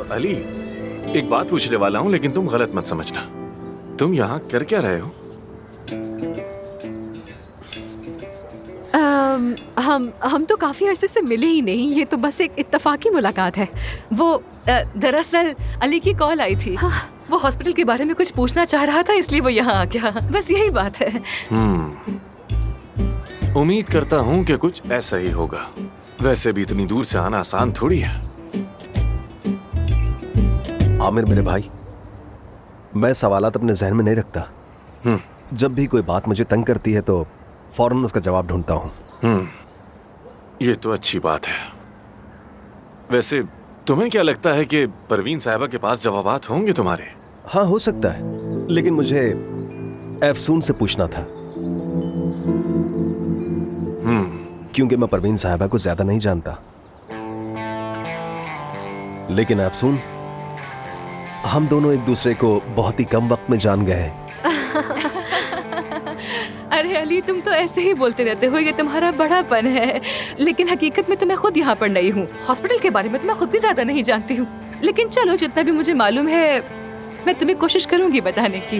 अली, एक बात पूछने वाला हूँ लेकिन तुम गलत मत समझना। तुम यहाँ कर क्या रहे हो? हम तो काफी अरसे से मिले ही नहीं, ये तो बस एक इत्तेफाकी मुलाकात है। वो दरअसल अली की कॉल आई थी। हाँ, वो हॉस्पिटल के बारे में कुछ पूछना चाह रहा था, इसलिए वो यहाँ आ गया। बस यही बात है। उम्मीद करता हूँ कि कुछ ऐसा ही होगा। वैसे भी इतनी दूर से आना आसान थोड़ी है। आमिर मेरे भाई, मैं सवालात अपने जहन में नहीं रखता। जब भी कोई बात मुझे तंग करती है तो फौरन उसका जवाब ढूंढता हूँ। ये तो अच्छी बात है। वैसे तुम्हें क्या लगता है कि परवीन साहिबा के पास जवाबात होंगे तुम्हारे? हाँ, हो सकता है, लेकिन मुझे अफसून से पूछना था। क्योंकि मैं परवीन साहिबा को ज्यादा नहीं जानता, लेकिन अफसून, हम दोनों एक दूसरे को बहुत ही कम वक्त में जान गए। अरे अली, तुम तो ऐसे ही बोलते रहते हो, ये तुम्हारा बड़ापन है। लेकिन हकीकत में तो मैं खुद यहाँ पर नई हूँ। हॉस्पिटल के बारे में तो मैं खुद भी ज्यादा नहीं जानती हूँ। लेकिन चलो, जितना भी मुझे मालूम है मैं तुम्हें कोशिश करूंगी बताने की।